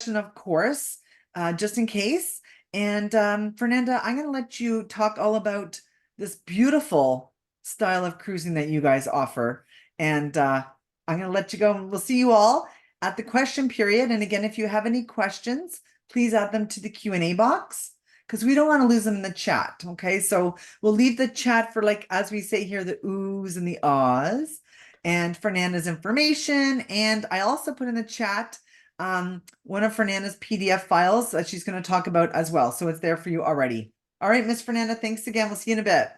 of course, just in case. And Fernanda, I'm going to let you talk all about this beautiful style of cruising that you guys offer. And I'm going to let you go. We'll see you all at the question period. And again, if you have any questions, please add them to the Q&A box because we don't want to lose them in the chat. Okay, so we'll leave the chat for, like, as we say here, the oohs and the ahs and Fernanda's information. And I also put in the chat one of Fernanda's PDF files that she's going to talk about as well. So it's there for you already. All right, Miss Fernanda, thanks again. We'll see you in a bit.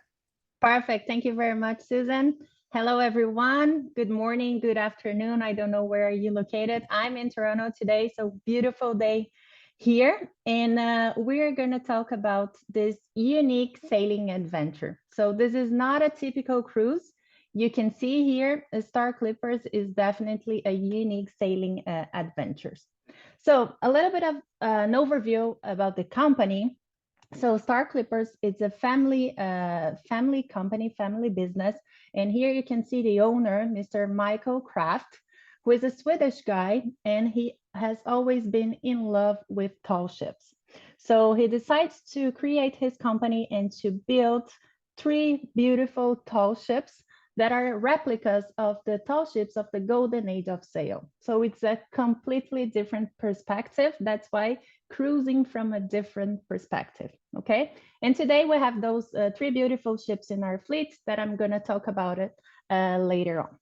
Perfect. Thank you very much, Susan. Hello, everyone. Good morning, good afternoon. I don't know where you're located. I'm in Toronto today, so beautiful day here. And we're going to talk about this unique sailing adventure. So this is not a typical cruise. You can see here, Star Clippers is definitely a unique sailing adventures. So a little bit of an overview about the company. So Star Clippers, it's a family company, family business. And here you can see the owner, Mr. Michael Kraft, who is a Swedish guy, and he has always been in love with tall ships. So he decides to create his company and to build 3 beautiful tall ships that are replicas of the tall ships of the golden age of sail. So it's a completely different perspective. That's why cruising from a different perspective, okay? And today we have those 3 beautiful ships in our fleet that I'm gonna talk about it later on.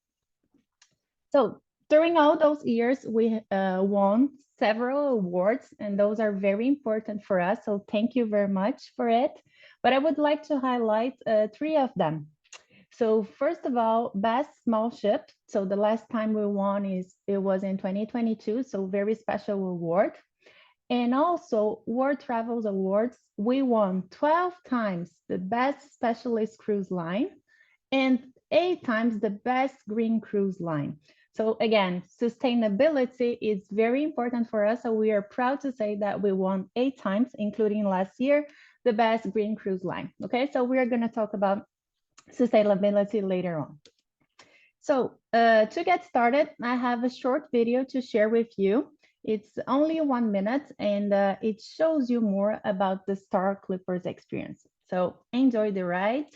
So during all those years, we won several awards, and those are very important for us. So thank you very much for it. But I would like to highlight 3 of them. So first of all, best small ship. So the last time we won it was in 2022. So very special award. And also World Travels Awards, we won 12 times the best specialist cruise line and 8 times the best green cruise line. So again, sustainability is very important for us. So we are proud to say that we won 8 times, including last year, the best green cruise line. Okay, so we are going to talk about sustainability later on. So to get started, I have a short video to share with you. It's only 1 minute and it shows you more about the Star Clippers experience. So enjoy the ride.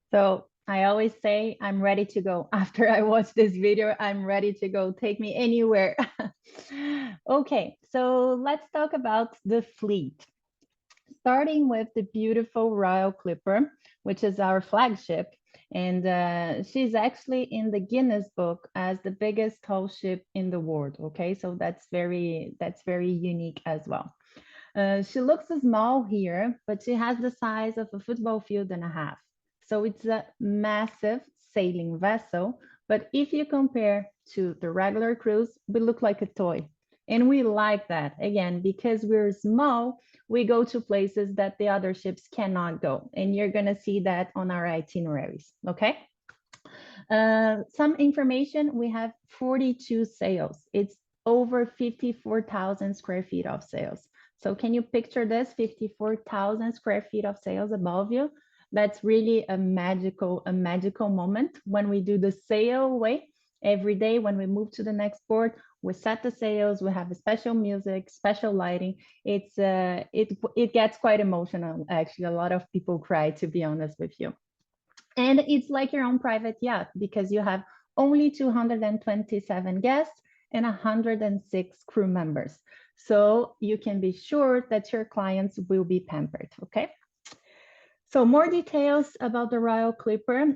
So I always say I'm ready to go. After I watch this video, I'm ready to go. Take me anywhere. Okay, so let's talk about the fleet. Starting with the beautiful Royal Clipper, which is our flagship. And she's actually in the Guinness book as the biggest tall ship in the world. Okay, so that's very unique as well. She looks small here, but she has the size of a football field and a half. So it's a massive sailing vessel. But if you compare to the regular cruise, we look like a toy. And we like that, again, because we're small, we go to places that the other ships cannot go. And you're going to see that on our itineraries, okay? Some information, we have 42 sails. It's over 54,000 square feet of sails. So can you picture this, 54,000 square feet of sails above you? That's really a magical moment when we do the sail away. Every day when we move to the next port, we set the sails, we have a special music, special lighting. It gets quite emotional, actually. A lot of people cry, to be honest with you. And it's like your own private yacht because you have only 227 guests and 106 crew members. So you can be sure that your clients will be pampered, okay? So more details about the Royal Clipper.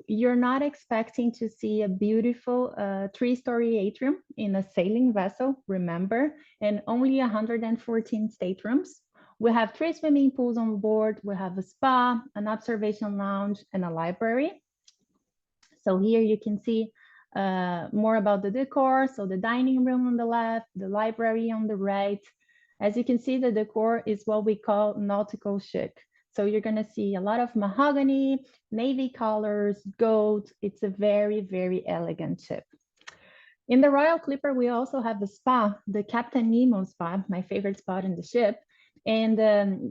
You're not expecting to see a beautiful three-story atrium in a sailing vessel, remember, and only 114 staterooms. We have 3 swimming pools on board. We have a spa, an observation lounge, and a library. So here you can see more about the decor. So the dining room on the left, the library on the right. As you can see, the decor is what we call nautical chic. So you're going to see a lot of mahogany, navy colors, gold. It's a very, very elegant ship. In the Royal Clipper, we also have the spa, the Captain Nemo spa, my favorite spot in the ship. And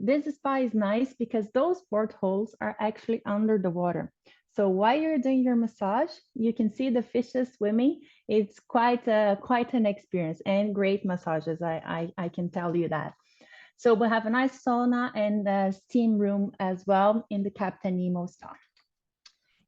this spa is nice because those portholes are actually under the water. So while you're doing your massage, you can see the fishes swimming. It's quite an experience and great massages, I can tell you that. So we have a nice sauna and a steam room as well in the Captain Nemo spa.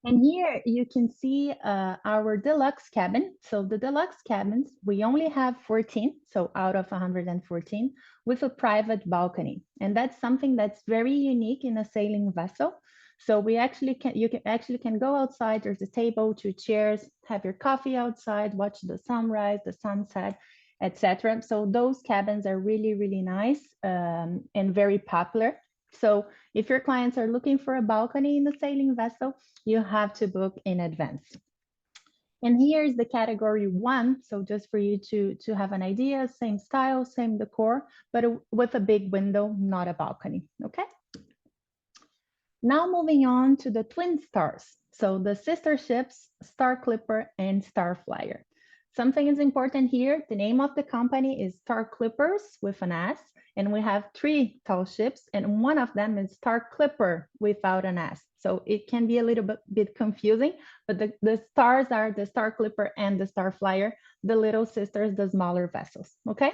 And here you can see our deluxe cabin. So the deluxe cabins, we only have 14, so out of 114, with a private balcony. And that's something that's very unique in a sailing vessel. So you can go outside, there's a table, 2 chairs, have your coffee outside, watch the sunrise, the sunset, etc. So those cabins are really, really nice and very popular. So if your clients are looking for a balcony in the sailing vessel, you have to book in advance. And here's the category 1. So just for you to have an idea, same style, same decor, but with a big window, not a balcony, okay? Now moving on to the twin stars. So the sister ships, Star Clipper and Star Flyer. Something is important here. The name of the company is Star Clippers with an S, and we have 3 tall ships, and one of them is Star Clipper without an S. So it can be a little bit confusing, but the stars are the Star Clipper and the Star Flyer, the little sisters, the smaller vessels, okay?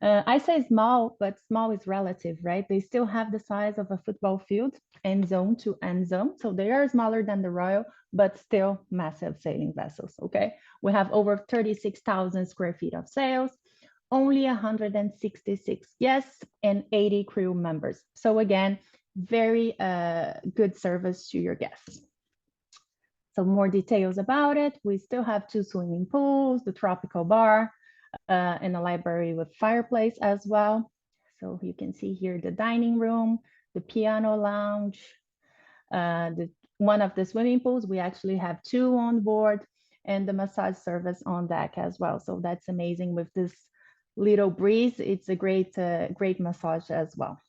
I say small, but small is relative, right? They still have the size of a football field, end zone to end zone. So they are smaller than the Royal, but still massive sailing vessels, okay? We have over 36,000 square feet of sails, only 166 guests and 80 crew members. So again, very good service to your guests. So more details about it. We still have 2 swimming pools, the tropical bar, and a library with fireplace as well. So you can see here the dining room, the piano lounge, one of the swimming pools. We actually have 2 on board, and the massage service on deck as well. So that's amazing with this little breeze. It's a great massage as well.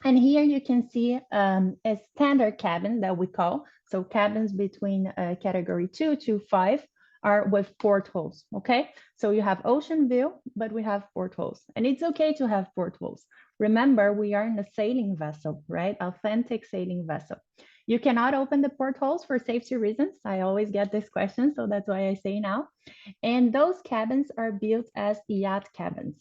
And here you can see a standard cabin that we call. So cabins between category 2 to 5 are with portholes, okay? So you have ocean view, but we have portholes. And it's okay to have portholes. Remember, we are in a sailing vessel, right? Authentic sailing vessel. You cannot open the portholes for safety reasons. I always get this question, so that's why I say now. And those cabins are built as yacht cabins.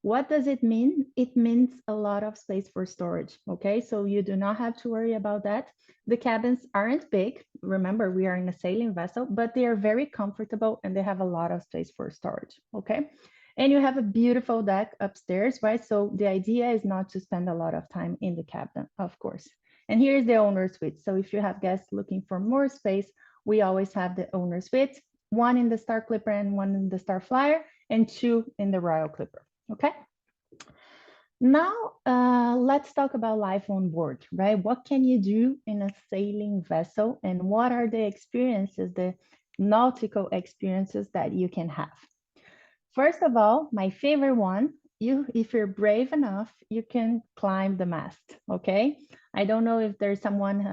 What does it mean? It means a lot of space for storage, okay? So you do not have to worry about that. The cabins aren't big. Remember, we are in a sailing vessel, but they are very comfortable and they have a lot of space for storage, okay? And you have a beautiful deck upstairs, right? So the idea is not to spend a lot of time in the cabin, of course. And here's the owner suite. So if you have guests looking for more space, we always have the owner suite, 1 in the Star Clipper and 1 in the Star Flyer, and 2 in the Royal Clipper. Okay. Now, let's talk about life on board, right? What can you do in a sailing vessel and what are the experiences, the nautical experiences that you can have? First of all, my favorite one, if you're brave enough, you can climb the mast, okay? I don't know if there's someone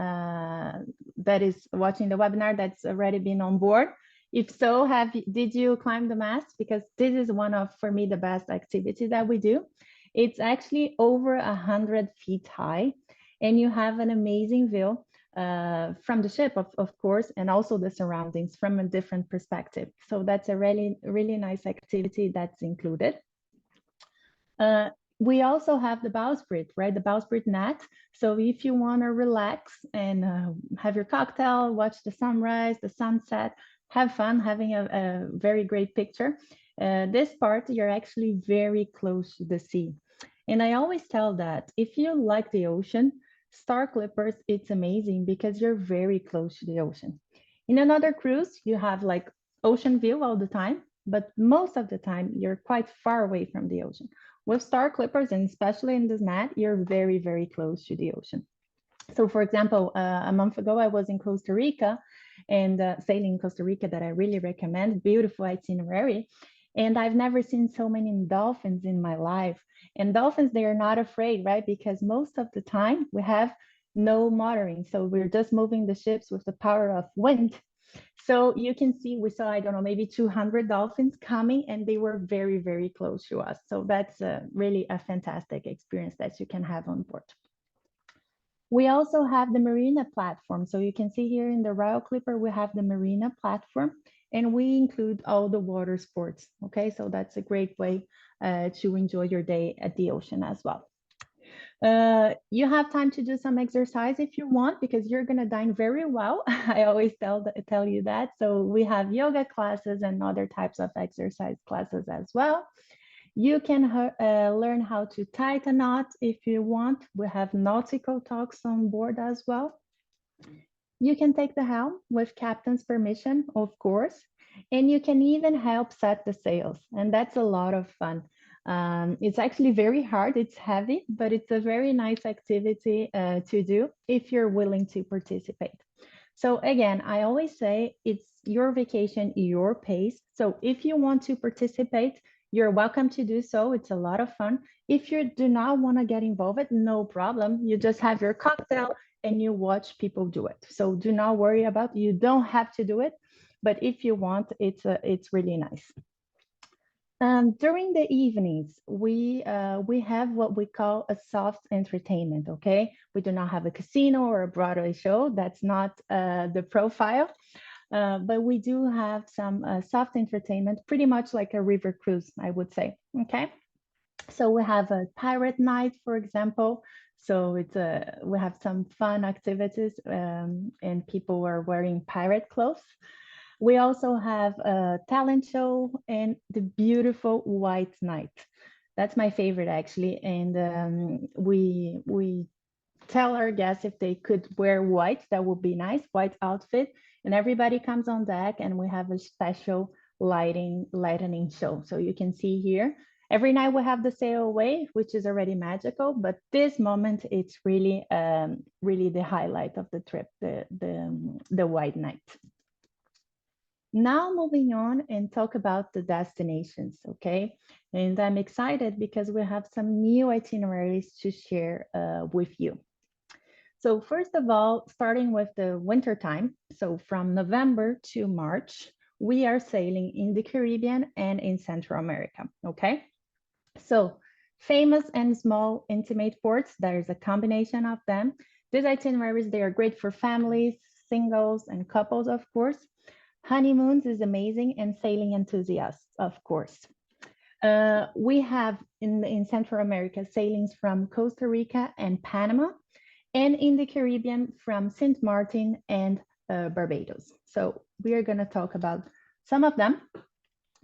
that is watching the webinar that's already been on board. If so, did you climb the mast? Because this is one of, for me, the best activity that we do. It's actually over 100 feet high, and you have an amazing view from the ship, of course, and also the surroundings from a different perspective. So that's a really, really nice activity that's included. We also have the bowsprit, right? The bowsprit net. So if you want to relax and have your cocktail, watch the sunrise, the sunset, have fun having a very great picture. This part, you're actually very close to the sea. And I always tell that if you like the ocean, Star Clippers, it's amazing because you're very close to the ocean. In another cruise, you have like ocean view all the time, but most of the time you're quite far away from the ocean. With Star Clippers, and especially in this net, you're very, very close to the ocean. So, for example, a month ago, I was in Costa Rica and sailing in Costa Rica that I really recommend, beautiful itinerary. And I've never seen so many dolphins in my life. And dolphins, they are not afraid, right? Because most of the time we have no motoring. So we're just moving the ships with the power of wind. So you can see we saw, I don't know, maybe 200 dolphins coming and they were very, very close to us. So that's really a fantastic experience that you can have on board. We also have the marina platform. So you can see here in the Royal Clipper, we have the marina platform and we include all the water sports. Okay, so that's a great way to enjoy your day at the ocean as well. You have time to do some exercise if you want because you're going to dine very well. I always tell you that. So we have yoga classes and other types of exercise classes as well. You can learn how to tie a knot if you want. We have nautical talks on board as well. You can take the helm with captain's permission, of course, and you can even help set the sails, and that's a lot of fun. It's actually very hard, it's heavy, but it's a very nice activity to do if you're willing to participate. So again, I always say it's your vacation, your pace. So if you want to participate, you're welcome to do so. It's a lot of fun. If you do not want to get involved, no problem. You just have your cocktail and you watch people do it. So do not worry about, you don't have to do it, but if you want, it's really nice. During the evenings, we have what we call a soft entertainment. Okay, we do not have a casino or a Broadway show. That's not the profile, but we do have some soft entertainment, pretty much like a river cruise, I would say. Okay, so we have a pirate night, for example. So we have some fun activities, and people are wearing pirate clothes. We also have a talent show and the beautiful White Night. That's my favorite actually. And we tell our guests if they could wear white, that would be nice, white outfit. And everybody comes on deck and we have a special lightning show. So you can see here, every night we have the sail away, which is already magical, but this moment it's really really the highlight of the trip, the White Night. Now moving on and talk about the destinations, okay? And I'm excited because we have some new itineraries to share with you. So first of all, starting with the winter time, so from November to March, we are sailing in the Caribbean and in Central America, okay? So famous and small intimate ports, there's a combination of them. These itineraries, they are great for families, singles, and couples, of course. Honeymoons is amazing, and sailing enthusiasts, of course. We have in Central America sailings from Costa Rica and Panama, and in the Caribbean from St. Martin and Barbados. So we are going to talk about some of them,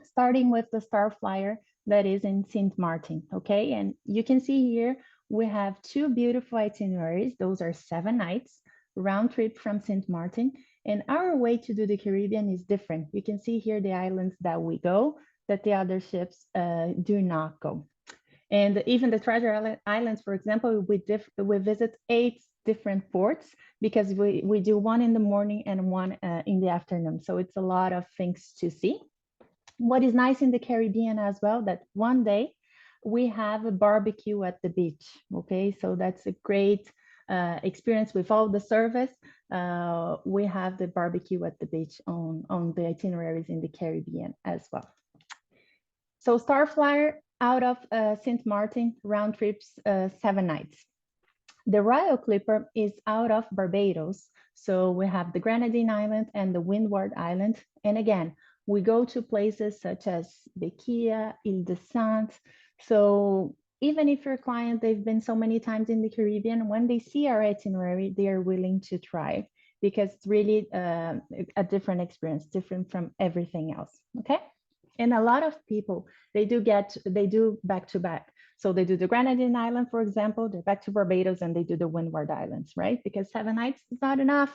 starting with the Star Flyer that is in St. Martin, okay? And you can see here, we have two beautiful itineraries. Those are 7 nights, round trip from St. Martin. And our way to do the Caribbean is different. You can see here the islands that we go, that the other ships do not go. And even the Treasure Islands, for example, we visit 8 different ports because we do one in the morning and one in the afternoon. So it's a lot of things to see. What is nice in the Caribbean as well, that one day we have a barbecue at the beach. Okay, so that's a great experience with all the service. We have the barbecue at the beach on the itineraries in the Caribbean as well. So Starflyer out of St. Martin, round trips 7 nights. The Royal Clipper is out of Barbados. So we have the Grenadine Island and the Windward Island. And again, we go to places such as Bequia, Ile de Saint. So even if your client, they've been so many times in the Caribbean, when they see our itinerary, they are willing to try. because it's really a different experience, different from everything else. Okay. And a lot of people, they do back to back. So they do the Grenadine Island, for example, they're back to Barbados and they do the Windward Islands, right? Because 7 nights is not enough.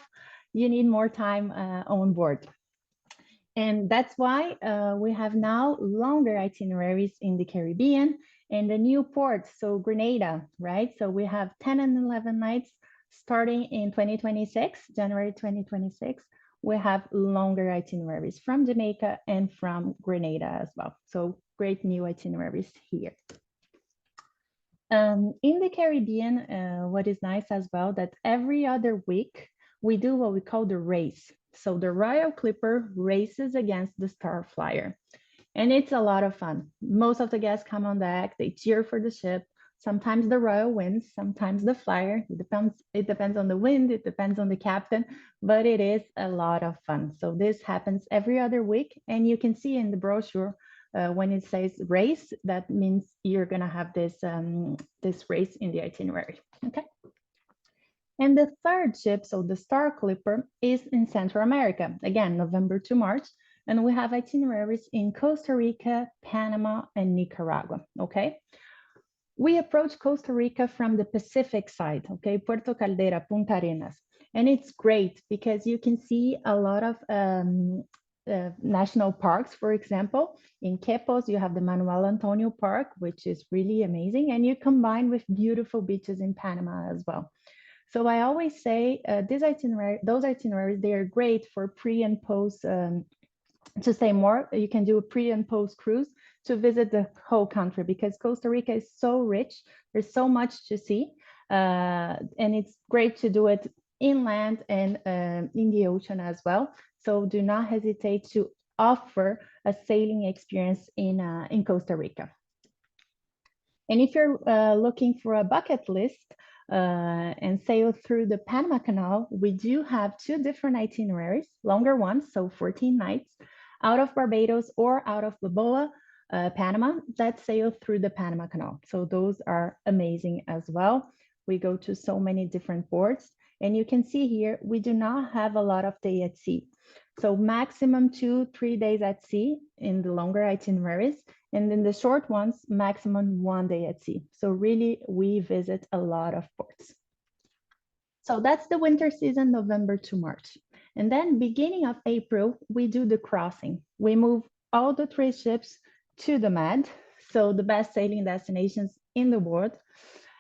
You need more time on board. And that's why we have now longer itineraries in the Caribbean and the new ports, so Grenada, right? So we have 10 and 11 nights starting in 2026, January 2026. We have longer itineraries from Jamaica and from Grenada as well. So great new itineraries here. In the Caribbean, what is nice as well, that every other week we do what we call the race. So the Royal Clipper races against the Star Flyer. And it's a lot of fun. Most of the guests come on deck, they cheer for the ship. Sometimes the Royal wins, sometimes the Flyer. It depends on the wind, it depends on the captain, but it is a lot of fun. So this happens every other week, and you can see in the brochure when it says race, that means you're gonna have this race in the itinerary, okay? And the third ship, so the Star Clipper, is in Central America, again, November to March, and we have itineraries in Costa Rica, Panama, and Nicaragua, okay? We approach Costa Rica from the Pacific side, okay? Puerto Caldera, Punta Arenas. And it's great because you can see a lot of national parks, for example. In Quepos, you have the Manuel Antonio Park, which is really amazing. And you combine with beautiful beaches in Panama as well. So I always say those itineraries, they are great for pre and post, to say more, you can do a pre and post cruise to visit the whole country because Costa Rica is so rich. There's so much to see. And it's great to do it inland and in the ocean as well. So do not hesitate to offer a sailing experience in Costa Rica. And if you're looking for a bucket list and sail through the Panama Canal, we do have two different itineraries, longer ones, so 14 nights, out of Barbados or out of Balboa, Panama, that sail through the Panama Canal. So those are amazing as well. We go to so many different ports. And you can see here, we do not have a lot of day at sea. So maximum 2-3 days at sea in the longer itineraries. And in the short ones, maximum 1 day at sea. So really, we visit a lot of ports. So that's the winter season, November to March. And then beginning of April, we do the crossing. We move all the 3 ships to the Med, so the best sailing destinations in the world.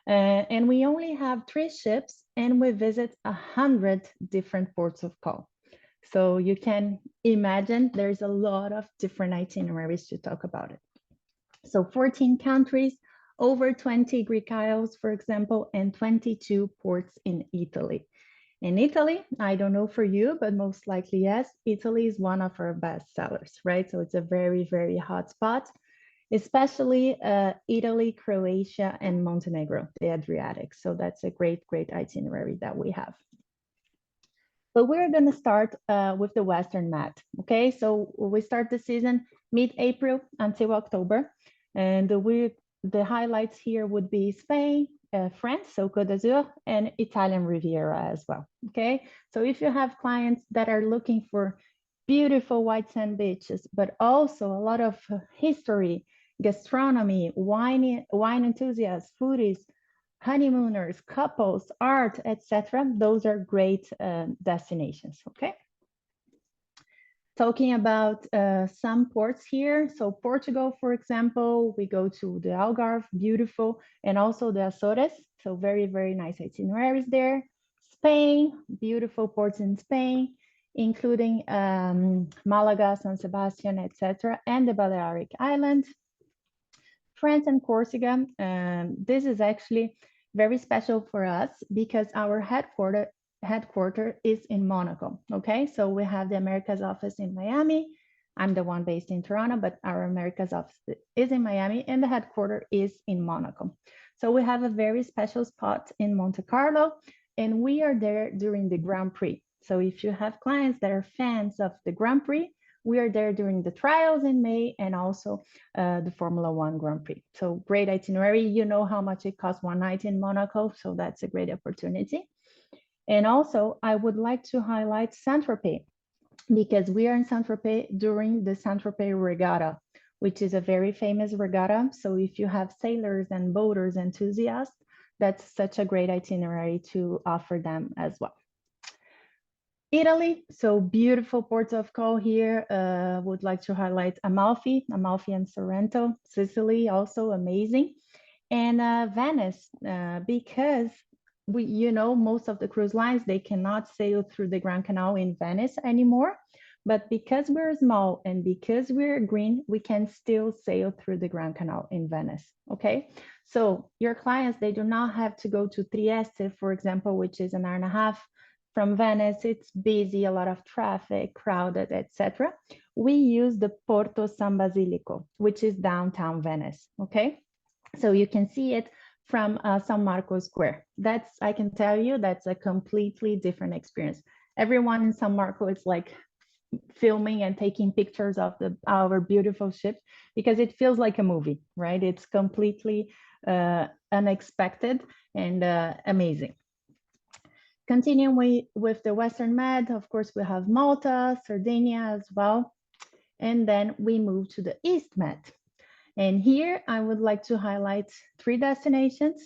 And we only have 3 ships and we visit 100 different ports of call. So you can imagine there's a lot of different itineraries to talk about it. So 14 countries, over 20 Greek Isles, for example, and 22 ports in Italy. In Italy, I don't know for you, but most likely yes, Italy is one of our best sellers, right? So it's a very, very hot spot, especially Italy, Croatia, and Montenegro, the Adriatic. So that's a great, great itinerary that we have. But we're going to start with the Western Med, okay? So we start the season mid-April until October. And the highlights here would be Spain, France, so Côte d'Azur, and Italian Riviera as well, okay? So if you have clients that are looking for beautiful white sand beaches, but also a lot of history, gastronomy, wine enthusiasts, foodies, honeymooners, couples, art, etc. Those are great destinations, okay? Talking about some ports here. So Portugal, for example, we go to the Algarve, beautiful, and also the Azores. So very, very nice itineraries there. Spain, beautiful ports in Spain, including Malaga, San Sebastian, etc., and the Balearic Islands. France and Corsica, this is actually very special for us because our headquarter is in Monaco, okay? So we have the Americas office in Miami. I'm the one based in Toronto, but our Americas office is in Miami and the headquarter is in Monaco. So we have a very special spot in Monte Carlo and we are there during the Grand Prix. So if you have clients that are fans of the Grand Prix, we are there during the trials in May and also the Formula One Grand Prix. So great itinerary. You know how much it costs one night in Monaco. So that's a great opportunity. And also, I would like to highlight Saint-Tropez, because we are in Saint-Tropez during the Saint-Tropez Regatta, which is a very famous regatta. So if you have sailors and boaters enthusiasts, that's such a great itinerary to offer them as well. Italy, so beautiful ports of call here. Would like to highlight Amalfi and Sorrento. Sicily, also amazing. And Venice, because most of the cruise lines, they cannot sail through the Grand Canal in Venice anymore. But because we're small and because we're green, we can still sail through the Grand Canal in Venice, okay? So your clients, they do not have to go to Trieste, for example, which is an hour and a half from Venice. It's busy, a lot of traffic, crowded, etc. We use the Porto San Basilico, which is downtown Venice, okay? So you can see it from San Marco Square. I can tell you, that's a completely different experience. Everyone in San Marco is like filming and taking pictures of our beautiful ship, because it feels like a movie, right? It's completely unexpected and amazing. Continuing with the Western Med, of course, we have Malta, Sardinia as well. And then we move to the East Med. And here I would like to highlight 3 destinations: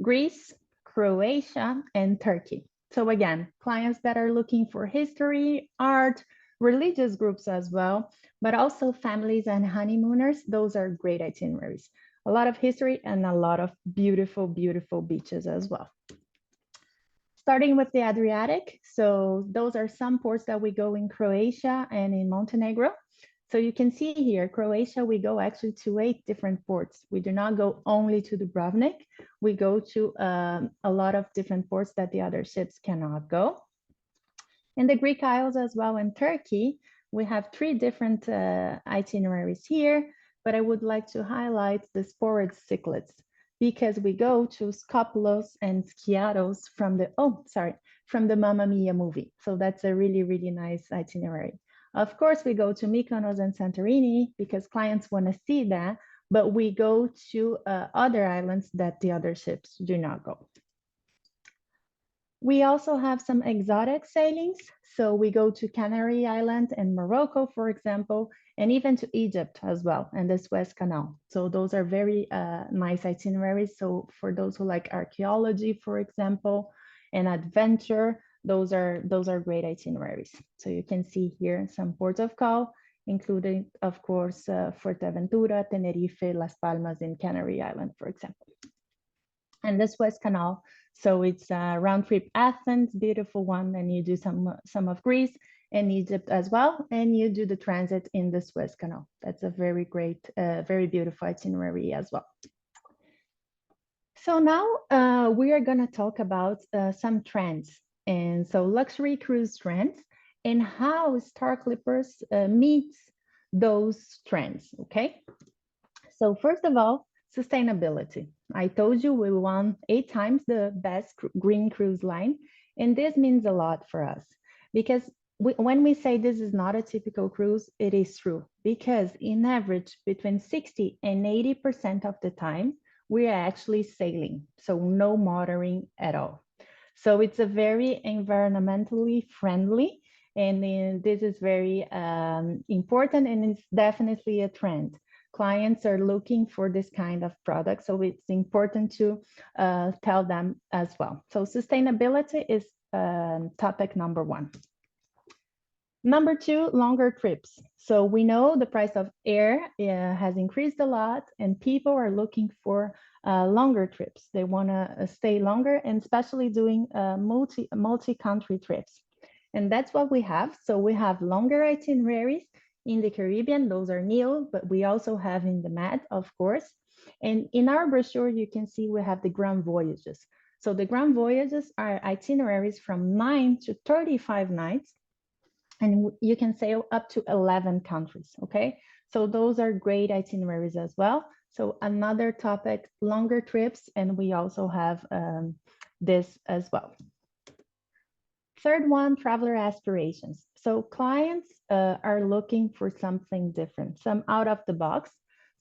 Greece, Croatia, and Turkey. So again, clients that are looking for history, art, religious groups as well, but also families and honeymooners. Those are great itineraries. A lot of history and a lot of beautiful, beautiful beaches as well. Starting with the Adriatic. So those are some ports that we go in Croatia and in Montenegro. So you can see here, Croatia, we go actually to 8 different ports. We do not go only to Dubrovnik. We go to a lot of different ports that the other ships cannot go. In the Greek Isles as well, in Turkey, we have 3 different itineraries here, but I would like to highlight the Sporad Cyclades, because we go to Skopulos and Skiathos from the Mamma Mia movie. So that's a really, really nice itinerary. Of course, we go to Mykonos and Santorini because clients want to see that, but we go to other islands that the other ships do not go. We also have some exotic sailings. So we go to Canary Island and Morocco, for example, and even to Egypt as well, and the Suez Canal. So those are very nice itineraries. So for those who like archaeology, for example, and adventure, those are great itineraries. So you can see here some ports of call, including, of course, Fuerteventura, Tenerife, Las Palmas, and Canary Island, for example. And the Suez Canal, so it's a round trip Athens, beautiful one, and you do some of Greece and Egypt as well, and you do the transit in the Suez Canal. That's a very great, very beautiful itinerary as well. So now we are going to talk about some trends, and so luxury cruise trends and how Star Clippers meets those trends, okay? So first of all, sustainability. I told you we won 8 times the best green cruise line, and this means a lot for us, because when we say this is not a typical cruise, it is true, because in average between 60 and 80% of the time we are actually sailing, so no motoring at all. So it's a very environmentally friendly, and this is very important, and it's definitely a trend. Clients are looking for this kind of product, so it's important to tell them as well. So sustainability is topic number 1. Number 2, longer trips. So we know the price of air has increased a lot, and people are looking for longer trips. They want to stay longer, and especially doing multi-country trips. And that's what we have. So we have longer itineraries in the Caribbean. Those are new, but we also have in the Med, of course. And in our brochure, you can see we have the Grand Voyages. So the Grand Voyages are itineraries from 9 to 35 nights, and you can sail up to 11 countries, okay? So those are great itineraries as well. So another topic, longer trips, and we also have this as well. Third one, traveler aspirations. So clients are looking for something different, some out of the box,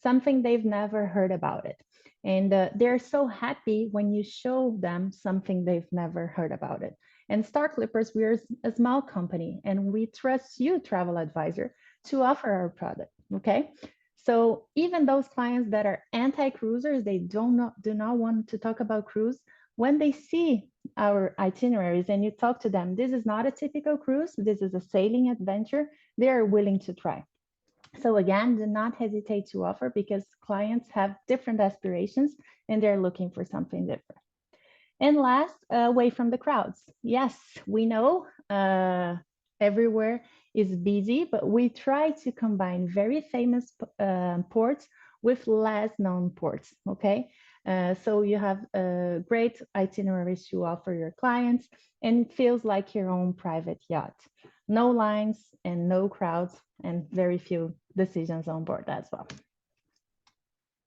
something they've never heard about it. And they're so happy when you show them something they've never heard about it. And Star Clippers, we're a small company and we trust you, travel advisor, to offer our product. Okay. So even those clients that are anti-cruisers, they do not want to talk about cruise. When they see our itineraries and you talk to them, this is not a typical cruise, this is a sailing adventure, they are willing to try. So again, do not hesitate to offer because clients have different aspirations and they're looking for something different. And last, away from the crowds. Yes, we know everywhere is busy, but we try to combine very famous ports with less known ports, okay? So you have great itineraries to offer your clients and it feels like your own private yacht. No lines and no crowds and very few decisions on board as well.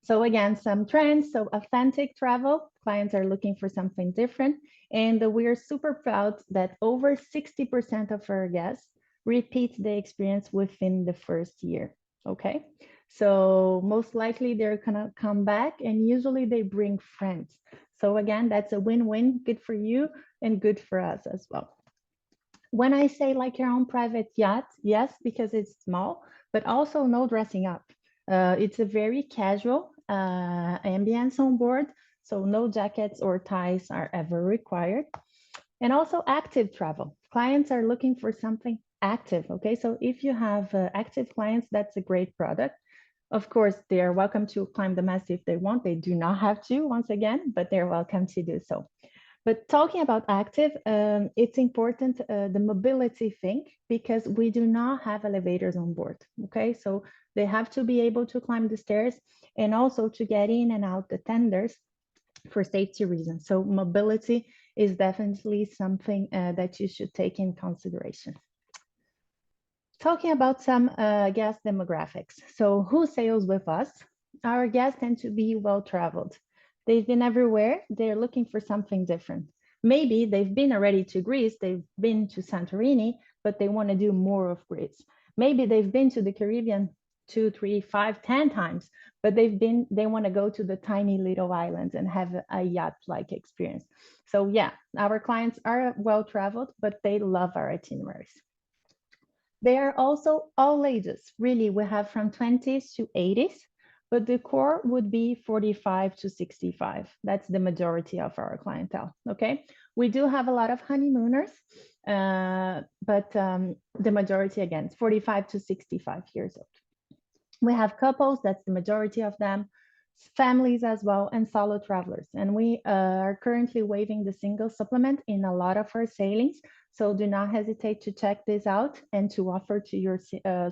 So again, some trends. So authentic travel, clients are looking for something different. And we're super proud that over 60% of our guests repeat the experience within the first year. Okay. So most likely they're gonna come back and usually they bring friends. So again, that's a win-win, good for you and good for us as well. When I say like your own private yacht, yes, because it's small, but also no dressing up. It's a very casual ambience on board, so no jackets or ties are ever required. And also active travel. Clients are looking for something active, okay? So if you have active clients, that's a great product. Of course, they are welcome to climb the mast if they want. They do not have to, once again, but they're welcome to do so. But talking about active, it's important the mobility thing because we do not have elevators on board. Okay, so they have to be able to climb the stairs and also to get in and out the tenders for safety reasons. So mobility is definitely something that you should take in consideration. Talking about some guest demographics. So who sails with us? Our guests tend to be well-traveled. They've been everywhere. They're looking for something different. Maybe they've been already to Greece, they've been to Santorini, but they want to do more of Greece. Maybe they've been to the Caribbean 2, 3, 5, 10 times, but they want to go to the tiny little islands and have a yacht-like experience. So yeah, our clients are well-traveled, but they love our itineraries. They are also all ages. Really, we have from 20s to 80s, but the core would be 45 to 65. That's the majority of our clientele, okay? We do have a lot of honeymooners, but the majority, again, 45 to 65 years old. We have couples, that's the majority of them, families as well, and solo travelers. And we are currently waiving the single supplement in a lot of our sailings. So do not hesitate to check this out and to offer to your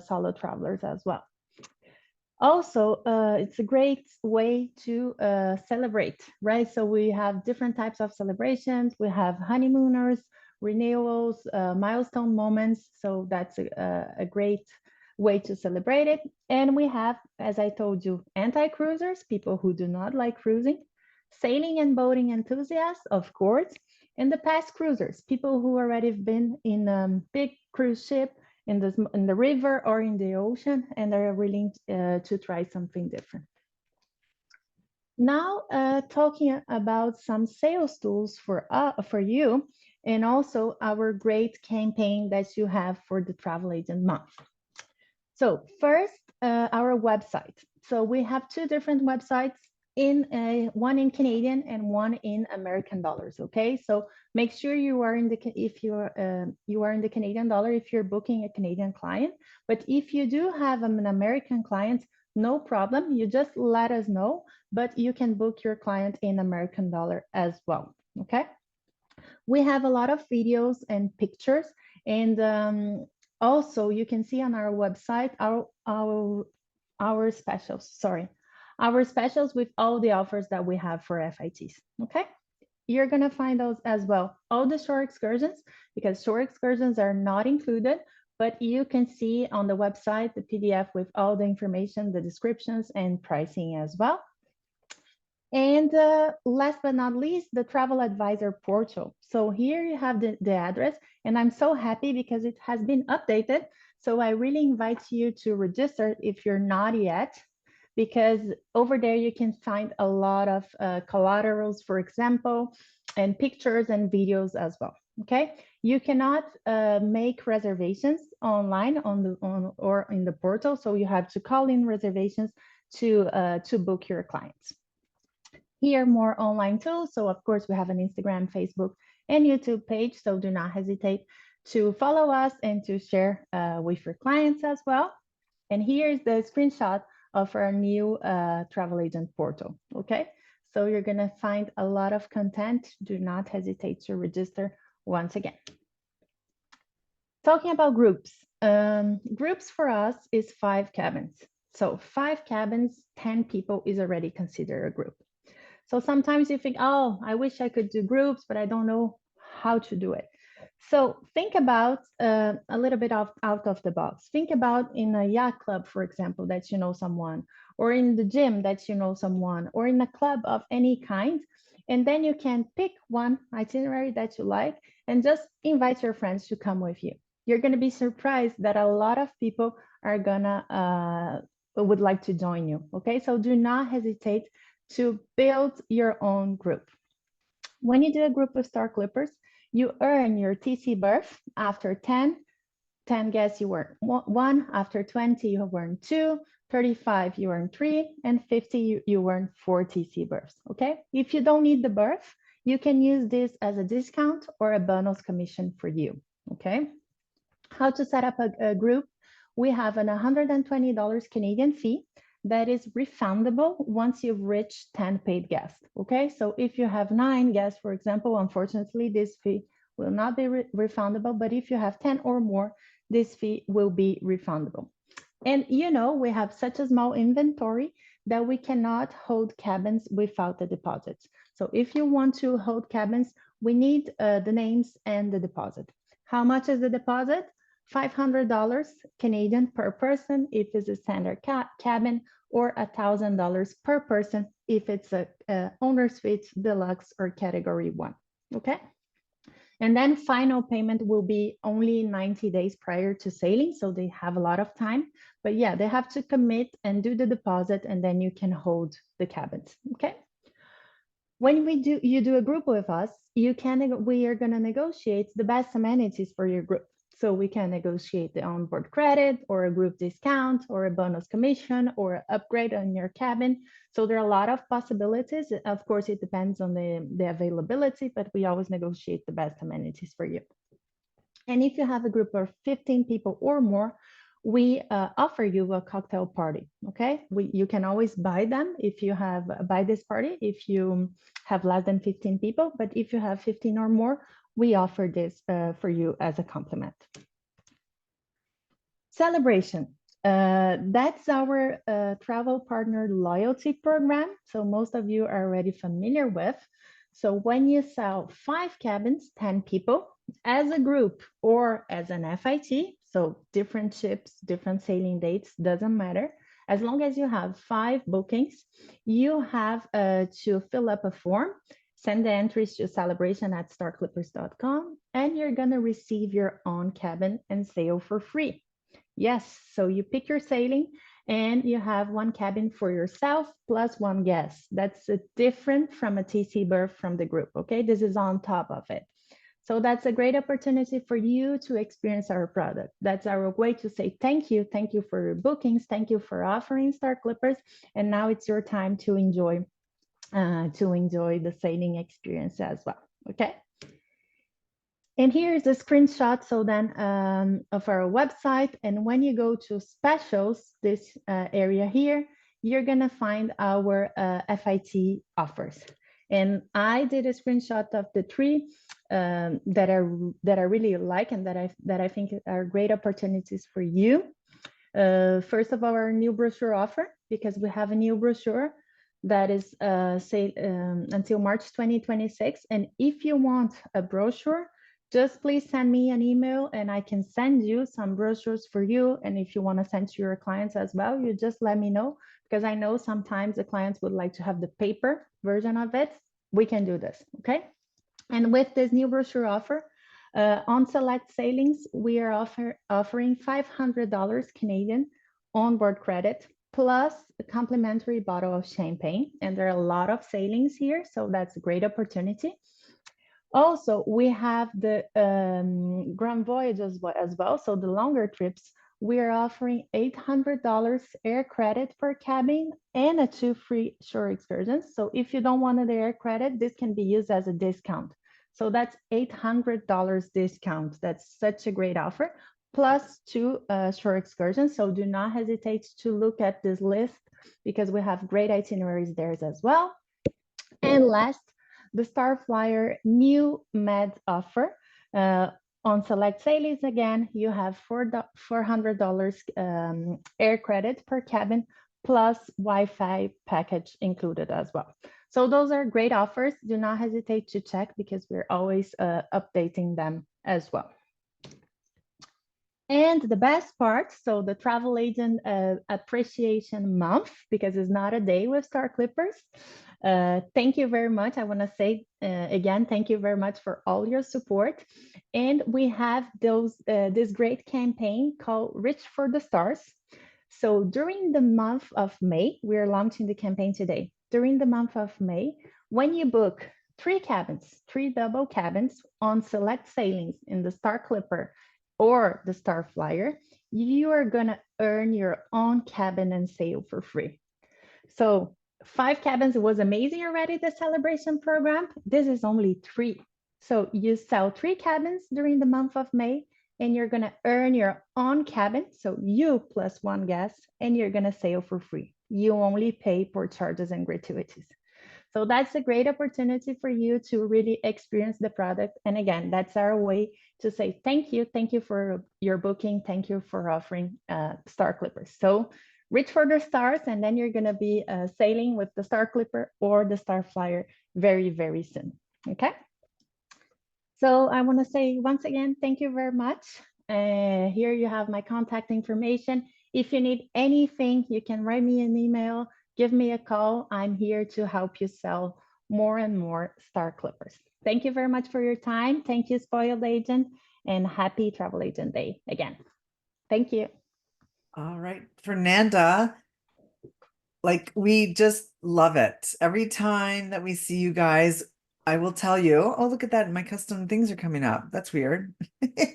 solo travelers as well. Also, it's a great way to celebrate, right? So we have different types of celebrations. We have honeymooners, renewals, milestone moments. So that's a great way to celebrate it. And we have, as I told you, anti-cruisers, people who do not like cruising, sailing and boating enthusiasts, of course, and the past cruisers, people who already been in a big cruise ship in the river or in the ocean and are willing to try something different. Now, talking about some sales tools for you and also our great campaign that you have for the Travel Agent Month. So first, our website. So we have two different websites, one in Canadian and one in American dollars. Okay, so make sure you are in the you are in the Canadian dollar if you're booking a Canadian client. But if you do have an American client, no problem. You just let us know, but you can book your client in American dollar as well. Okay. We have a lot of videos and pictures, and also you can see on our website our specials. Sorry, our specials with all the offers that we have for FITs. Okay, you're gonna find those as well. All the shore excursions, because shore excursions are not included, but you can see on the website the PDF with all the information, the descriptions, and pricing as well. And last but not least, the travel advisor portal. So here you have the address, and I'm so happy because it has been updated. So I really invite you to register if you're not yet, because over there you can find a lot of collaterals, for example, and pictures and videos as well. Okay, you cannot make reservations online or in the portal, so you have to call in reservations to book your clients. Here, more online tools. So of course, we have an Instagram, Facebook, and YouTube page. So do not hesitate to follow us and to share with your clients as well. And here's the screenshot of our new travel agent portal. Okay, so you're gonna find a lot of content. Do not hesitate to register once again. Talking about groups. Groups for us is 5 cabins. So 5 cabins, 10 people is already considered a group. So sometimes you think, oh, I wish I could do groups, but I don't know how to do it. So think about a little bit out of the box. Think about in a yacht club, for example, that you know someone, or in the gym that you know someone, or in a club of any kind. And then you can pick one itinerary that you like and just invite your friends to come with you. You're going to be surprised that a lot of people are gonna would like to join you. Okay, so do not hesitate to build your own group. When you do a group of Star Clippers, you earn your TC berth after 10 guests you earn 1, after 20 you earn 2, 35 you earn 3, and 50 you earn 4 TC berths, okay? If you don't need the berth, you can use this as a discount or a bonus commission for you, okay? How to set up a group? We have an $120 Canadian fee that is refundable once you've reached 10 paid guests. Okay, so if you have 9 guests, for example, unfortunately, this fee will not be refundable, but if you have 10 or more, this fee will be refundable. And you know, we have such a small inventory that we cannot hold cabins without the deposits. So if you want to hold cabins, we need the names and the deposit. How much is the deposit? $500 Canadian per person if it's a standard cabin, or $1,000 per person if it's a owner suite, deluxe, or category 1. Okay. And then final payment will be only 90 days prior to sailing, so they have a lot of time. But yeah, they have to commit and do the deposit, and then you can hold the cabins. Okay. When you do a group with us, we are going to negotiate the best amenities for your group. So we can negotiate the onboard credit, or a group discount, or a bonus commission, or an upgrade on your cabin. So there are a lot of possibilities. Of course, it depends on the availability, but we always negotiate the best amenities for you. And if you have a group of 15 people or more, we offer you a cocktail party. Okay, you can always buy them if you have buy this party if you have less than 15 people, but if you have 15 or more, we offer this for you as a compliment. Celebration. That's our travel partner loyalty program. So most of you are already familiar with. So when you sell 5 cabins, 10 people, as a group or as an FIT, so different ships, different sailing dates, doesn't matter. As long as you have 5 bookings, you have to fill up a form, send the entries to celebration@starclippers.com, and you're gonna receive your own cabin and sail for free. Yes, so you pick your sailing and you have 1 cabin for yourself plus 1 guest. That's different from a TC berth from the group, okay? This is on top of it. So that's a great opportunity for you to experience our product. That's our way to say thank you. Thank you for your bookings. Thank you for offering Star Clippers. And now it's your time to enjoy the sailing experience as well, okay? And here's a screenshot, so then of our website. And when you go to specials, this area here, you're gonna find our FIT offers. And I did a screenshot of the 3 that I really like and that I think are great opportunities for you. First of all, our new brochure offer, because we have a new brochure that is until March 2026. And if you want a brochure, just please send me an email and I can send you some brochures for you. And if you want to send to your clients as well, you just let me know, because I know sometimes the clients would like to have the paper version of it. We can do this, okay? And with this new brochure offer, on select sailings, we are offering $500 Canadian onboard credit plus a complimentary bottle of champagne. And there are a lot of sailings here, so that's a great opportunity. Also, we have the Grand Voyage as well. So the longer trips, we are offering $800 air credit per cabin and a 2 free shore excursions. So if you don't want the air credit, this can be used as a discount. So that's $800 discount. That's such a great offer. Plus two shore excursions. So do not hesitate to look at this list because we have great itineraries there as well. And last, the Star Flyer new med offer. On select sailings again, you have $400 air credit per cabin plus Wi-Fi package included as well. So those are great offers. Do not hesitate to check because we're always updating them as well. And the best part, so the travel agent appreciation month, because it's not a day with Star Clippers. Thank you very much. I want to say again, thank you very much for all your support. And we have this great campaign called Reach for the Stars. So during the month of May, we're launching the campaign today. During the month of May, when you book 3 cabins, 3 double cabins on select sailings in the Star Clipper or the Star Flyer, you are going to earn your own cabin and sail for free. So 5 cabins was amazing already, the celebration program. This is only 3. So you sell 3 cabins during the month of May and you're going to earn your own cabin. So you plus 1 guest and you're going to sail for free. You only pay port charges and gratuities. So that's a great opportunity for you to really experience the product. And again, that's our way to say thank you. Thank you for your booking. Thank you for offering Star Clippers. So reach for the stars, and then you're going to be sailing with the Star Clipper or the Star Flyer very, very soon. Okay. So I want to say once again, thank you very much. Here you have my contact information. If you need anything, you can write me an email, give me a call. I'm here to help you sell more and more Star Clippers. Thank you very much for your time. Thank you, Spoiled Agent, and happy Travel Agent Day again. Thank you. All right, Fernanda, like we just love it. Every time that we see you guys, I will tell you, oh, look at that. My custom things are coming up. That's weird.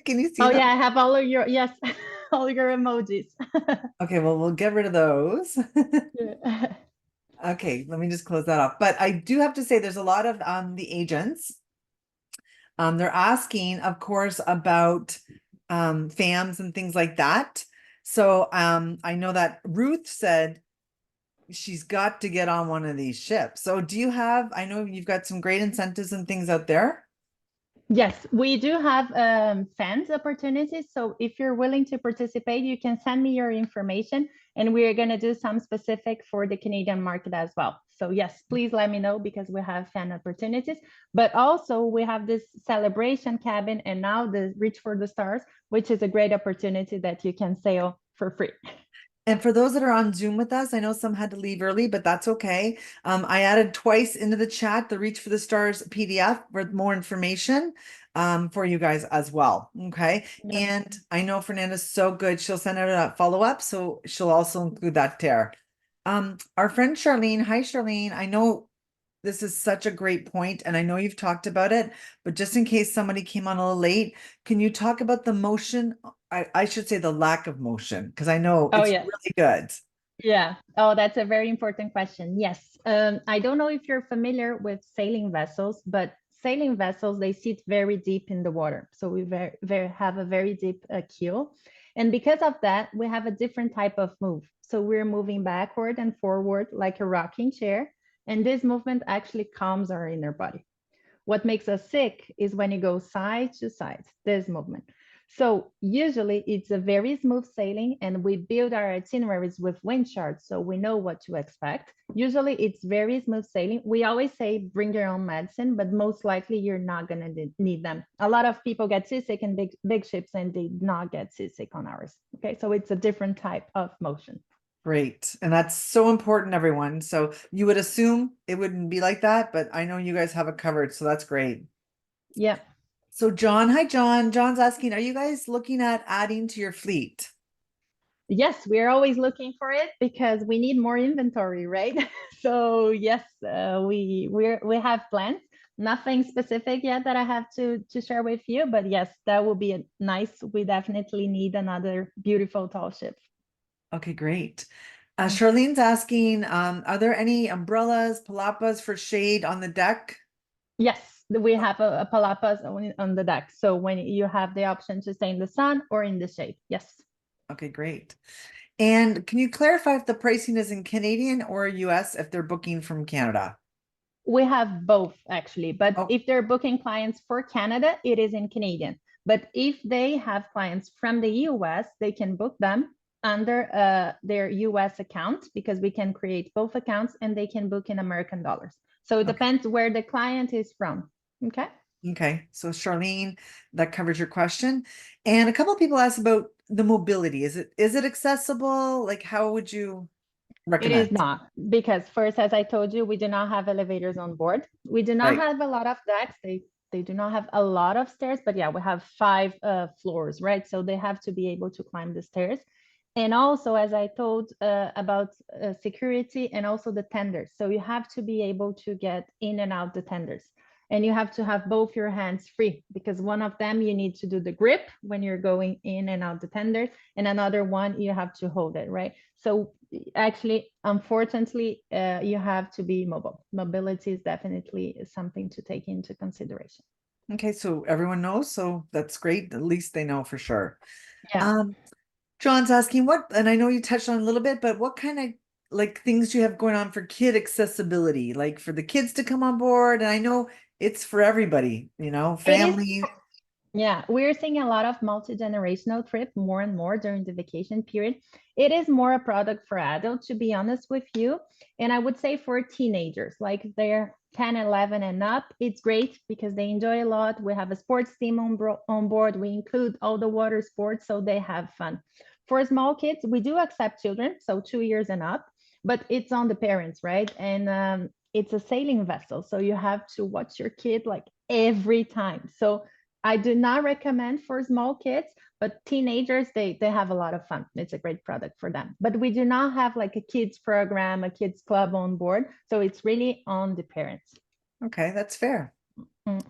Can you see Oh them? yeah, I have all of your, yes, all your emojis. Okay, well, we'll get rid of those. Yeah. Okay, let me just close that off. But I do have to say there's a lot of the agents. They're asking, of course, about FAMs and things like that. So I know that Ruth said she's got to get on one of these ships. So do you have, I know you've got some great incentives and things out there. Yes, we do have fans opportunities. So if you're willing to participate, you can send me your information and we're going to do some specific for the Canadian market as well. So yes, please let me know because we have fan opportunities, but also we have this celebration cabin and now the Reach for the Stars, which is a great opportunity that you can sail for free. And for those that are on Zoom with us, I know some had to leave early, but that's okay. I added twice into the chat the Reach for the Stars PDF for more information for you guys as well. Okay. Yep. And I know Fernanda's so good. She'll send out a follow-up. So she'll also include that there. Our friend Charlene, hi Charlene. I know this is such a great point, and I know you've talked about it, but just in case somebody came on a little late, can you talk about the motion? I should say the lack of motion, because I know Oh, it's yes. really good. Yeah. Oh, that's a very important question. Yes. I don't know if you're familiar with sailing vessels, but sailing vessels, they sit very deep in the water. So we have a very deep keel. And because of that, we have a different type of move. So we're moving backward and forward like a rocking chair. And this movement actually calms our inner body. What makes us sick is when you go side to side, this movement. So usually it's a very smooth sailing and we build our itineraries with wind charts so we know what to expect. Usually it's very smooth sailing. We always say bring your own medicine, but most likely you're not going to need them. A lot of people get seasick in big ships and they not get seasick on ours. Okay, so it's a different type of motion. Great. And that's so important, everyone. So you would assume it wouldn't be like that, but I know you guys have it covered. So that's great. Yeah. So John, hi John. John's asking, are you guys looking at adding to your fleet? Yes, we're always looking for it because we need more inventory, right? So yes, we have plans. Nothing specific yet that I have to share with you, but yes, that will be nice. We definitely need another beautiful tall ship. Okay, great. Mm. Charlene's asking, are there any umbrellas, palapas for shade on the deck? Yes, we have a palapas on the deck. So when you have the option to stay in the sun or in the shade. Yes. Okay, great. And can you clarify if the pricing is in Canadian or US if they're booking from Canada? We have both actually, but Oh, if they're booking clients for Canada, it is in Canadian. But if they have clients from the US, they can book them under their US account because we can create both accounts and they can book in American dollars. So it okay. depends where the client is from. Okay. Okay. So Charlene, that covers your question. And a couple of people asked about the mobility. Is it accessible? Like how would you It recommend? is not because first, as I told you, we do not have elevators on board. We do not Right. have a lot of decks. They do not have a lot of stairs, but yeah, we have five floors, right? So they have to be able to climb the stairs. And also, as I told about security and also the tenders. So you have to be able to get in and out the tenders. And you have to have both your hands free because one of them you need to do the grip when you're going in and out the tenders, and another one you have to hold it, right? So actually, unfortunately, you have to be mobile. Mobility is definitely something to take into consideration. Okay, so everyone knows, so that's great. At least they know for sure. Yeah. Um, John's asking what, and I know you touched on a little bit, but what kind of like things do you have going on for kid accessibility, like for the kids to come on board? And I know it's for everybody, It is. families. Yeah, we're seeing a lot of multi-generational trip more and more during the vacation period. It is more a product for adults, to be honest with you. And I would say for teenagers, like if they're 10, 11 and up, it's great because they enjoy a lot. We have a sports team on board. We include all the water sports, so they have fun. For small kids, we do accept children, so 2 years and up, but it's on the parents, right? And it's a sailing vessel, so you have to watch your kid like every time. So I do not recommend for small kids, but teenagers, they have a lot of fun. It's a great product for them. But we do not have like a kids program, a kids club on board. So it's really on the parents. Okay, that's fair. Mm.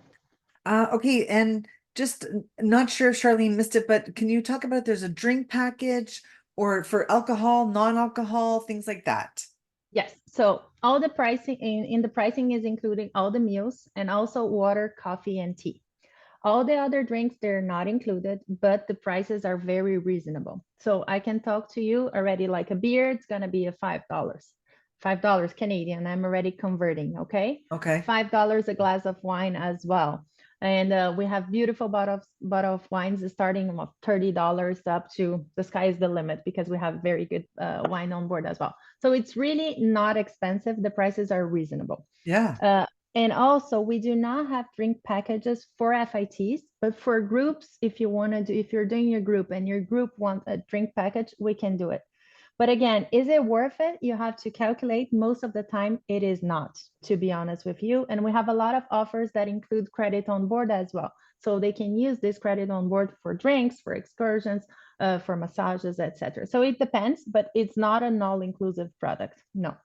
Okay, and just not sure if Charlene missed it, but can you talk about there's a drink package or for alcohol, non-alcohol, things like that? Yes. So all the pricing in the pricing is including all the meals and also water, coffee, and tea. All the other drinks, they're not included, but the prices are very reasonable. So I can talk to you already like a beer, it's going to be a $5. $5 Canadian. I'm already converting, okay? Okay. $5 a glass of wine as well. And we have beautiful bottle of wines starting from $30 up to the sky is the limit because we have very good wine on board as well. So it's really not expensive. The prices are reasonable. Yeah. Uh, and also, we do not have drink packages for FITs, but for groups, if you want to do, if you're doing your group and your group wants a drink package, we can do it. But again, is it worth it? You have to calculate. Most of the time, it is not, to be honest with you. And we have a lot of offers that include credit on board as well. So they can use this credit on board for drinks, for excursions, for massages, etc. So it depends, but it's not an all-inclusive product. No.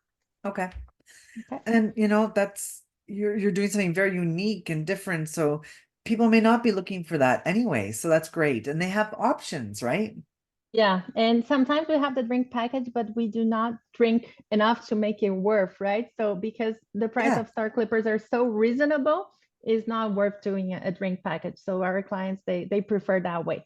Okay. Okay. And that's you're doing something very unique and different. So people may not be looking for that anyway. So that's great. And they have options, right? Yeah, and sometimes we have the drink package, but we do not drink enough to make it worth, right? So because the price Yeah. of Star Clippers are so reasonable, it's not worth doing a drink package. So our clients they prefer that way.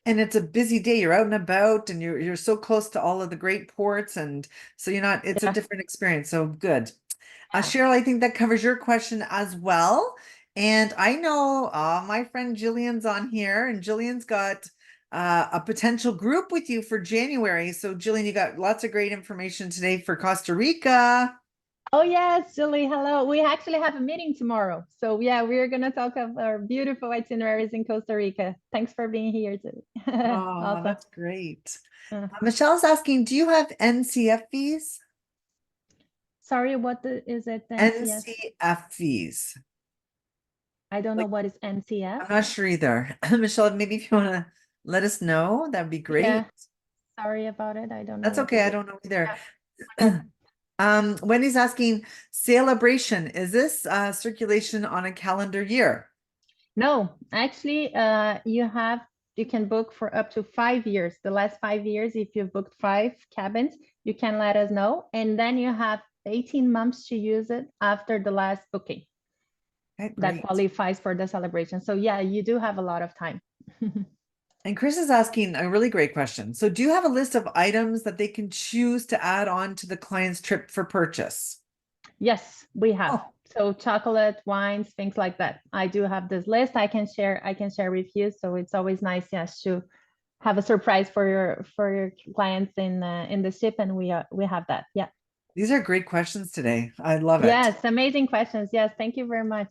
And it's a busy day. You're out and about and you're so close to all of the great ports. And so it's a Yeah, different experience. So good. yeah. Cheryl, I think that covers your question as well. And I know my friend Jillian's on here, and Jillian's got a potential group with you for January. So, Jillian, you got lots of great information today for Costa Rica. Oh yes, Julie, hello. We actually have a meeting tomorrow. So yeah, we're gonna talk of our beautiful itineraries in Costa Rica. Thanks for being here, Julie. Oh, Awesome. that's great. Uh, Michelle's asking, do you have NCF fees? Sorry, is it NCS? NCF fees. I don't know Like, what is NCF. I'm not sure either. Michelle, maybe if you want to let us know, that'd be great. Yeah, sorry about it. I don't know That's what okay. this I is. don't know either. Yeah. Okay. Wendy's asking, celebration, is this circulation on a calendar year? No, actually, you can book for up to 5 years. The last 5 years, if you've booked 5 cabins, you can let us know. And then you have 18 months to use it after the last booking. Okay, That great. qualifies for the celebration. So yeah, you do have a lot of time. And Chris is asking a really great question. So, do you have a list of items that they can choose to add on to the client's trip for purchase? Yes, we have. Oh, So chocolate, wines, things like that. I do have this list. I can share with you. So it's always nice, yes, to have a surprise for your clients in the ship, and we have that. Yeah. these are great questions today. I love it. Yes, amazing questions. Yes, thank you very much.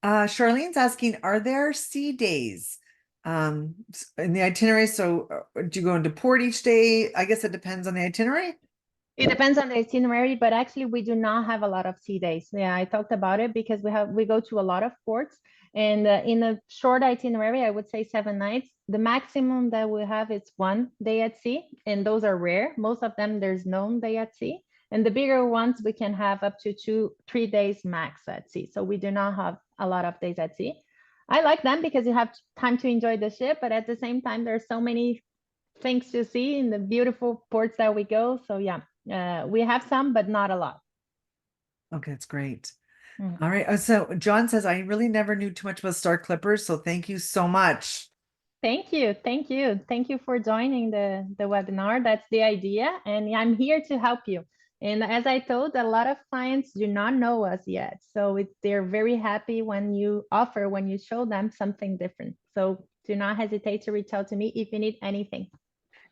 Charlene's asking, are there sea days in the itinerary? So, do you go into port each day? I guess it depends on the itinerary. It depends on the itinerary, but actually we do not have a lot of sea days. Yeah, I talked about it because we go to a lot of ports, and in a short itinerary, I would say 7 nights. The maximum that we have is 1 day at sea, and those are rare. Most of them there's no day at sea, and the bigger ones we can have up to 3 days max at sea. So we do not have a lot of days at sea. I like them because you have time to enjoy the ship, but at the same time, there's so many things to see in the beautiful ports that we go. So yeah, we have some, but not a lot. Okay, that's great. Mhm. All right. So John says, I really never knew too much about Star Clippers, so thank you so much. Thank you, thank you, thank you for joining the webinar. That's the idea, and I'm here to help you. And as I told, a lot of clients do not know us yet, so they're very happy when you show them something different. So do not hesitate to reach out to me if you need anything.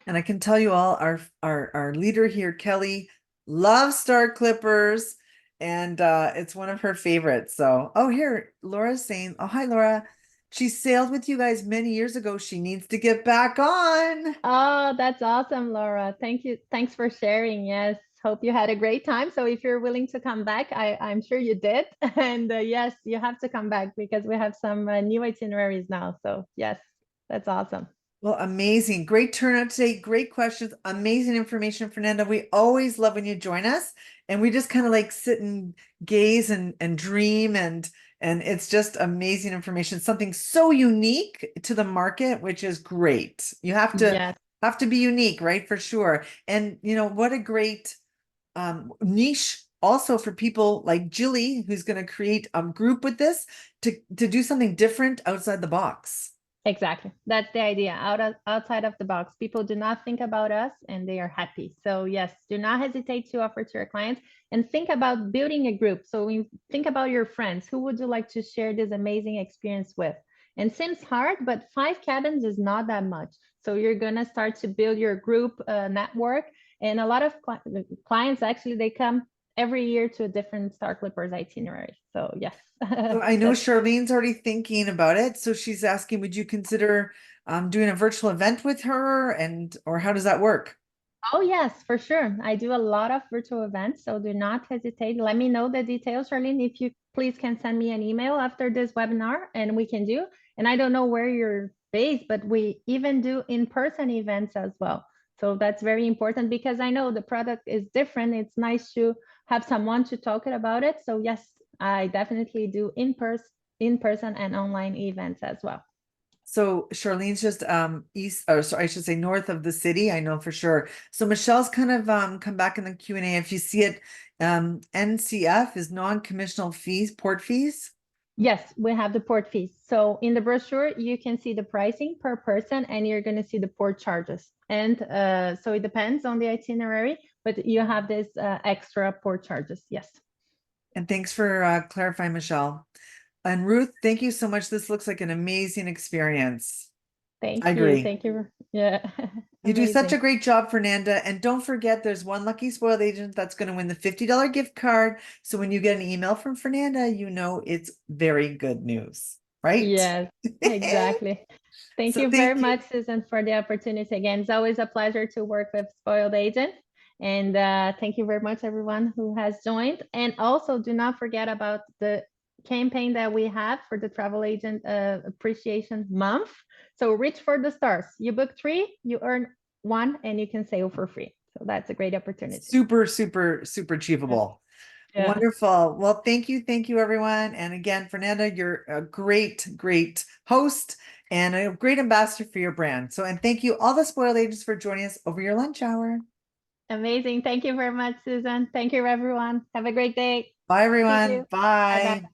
And I can tell you all, our leader here, Kelly, loves Star Clippers, and it's one of her favorites. So, oh, here, Laura's saying, oh, hi, Laura. She sailed with you guys many years ago. She needs to get back on. Oh, that's awesome, Laura. Thank you. Thanks for sharing. Yes. Hope you had a great time. So if you're willing to come back, I'm sure you did. And yes, you have to come back because we have some new itineraries now. So yes, that's awesome. Well, amazing. Great turnout today. Great questions. Amazing information, Fernanda. We always love when you join us and we just kind of like sit and gaze and dream and it's just amazing information. Something so unique to the market, which is great. You Yes, have to be unique, right? For sure. And you know, what a great niche also for people like Jilly, who's going to create a group with this to do something different outside the box. exactly. That's the idea. Outside of the box. People do not think about us and they are happy. So yes, do not hesitate to offer to your clients and think about building a group. So think about your friends. Who would you like to share this amazing experience with? And seems hard, but 5 cabins is not that much. So you're gonna start to build your group network. And a lot of clients actually they come every year to a different Star Clippers itinerary. So yes, So I know that's Charlene's already thinking about it. So she's asking, would you consider doing a virtual event with her and or how does that work? Oh, yes, for sure. I do a lot of virtual events, so do not hesitate. Let me know the details, Charlene. If you please can send me an email after this webinar and we can do. And I don't know where you're based, but we even do in-person events as well. So that's very important because I know the product is different. It's nice to have someone to talk about it. So yes, I definitely do in-person and online events as well. So Charlene's just east or so I should say north of the city, I know for sure. So Michelle's kind of come back in the Q&A. If you see it, NCF is non-commissional fees, port fees. Yes, we have the port fees. So in the brochure, you can see the pricing per person and you're going to see the port charges. And so it depends on the itinerary, but you have this extra port charges. Yes. And thanks for clarifying, Michelle. And Ruth, thank you so much. This looks like an amazing experience. I Thank you. agree. Thank you. Yeah. You do such Amazing. a great job, Fernanda. And don't forget, there's one lucky spoiled agent that's going to win the $50 gift card. So when you get an email from Fernanda, you know it's very good news, right? Yes, exactly. Thank So you very thank you. much, Susan, for the opportunity again. It's always a pleasure to work with Spoiled Agent. And thank you very much, everyone who has joined. And also, do not forget about the campaign that we have for the Travel Agent Appreciation Month. So reach for the stars. You book 3, you earn 1, and you can sail for free. So that's a great opportunity. Super, super, super Yeah. achievable. Yeah. Wonderful. Well, thank you, everyone. And again, Fernanda, you're a great, great host and a great ambassador for your brand. So, and thank you, all the spoiled agents, for joining us over your lunch hour. Amazing. Thank you very much, Susan. Thank you, everyone. Have a great day. Bye, See everyone. you. Bye bye. Bye.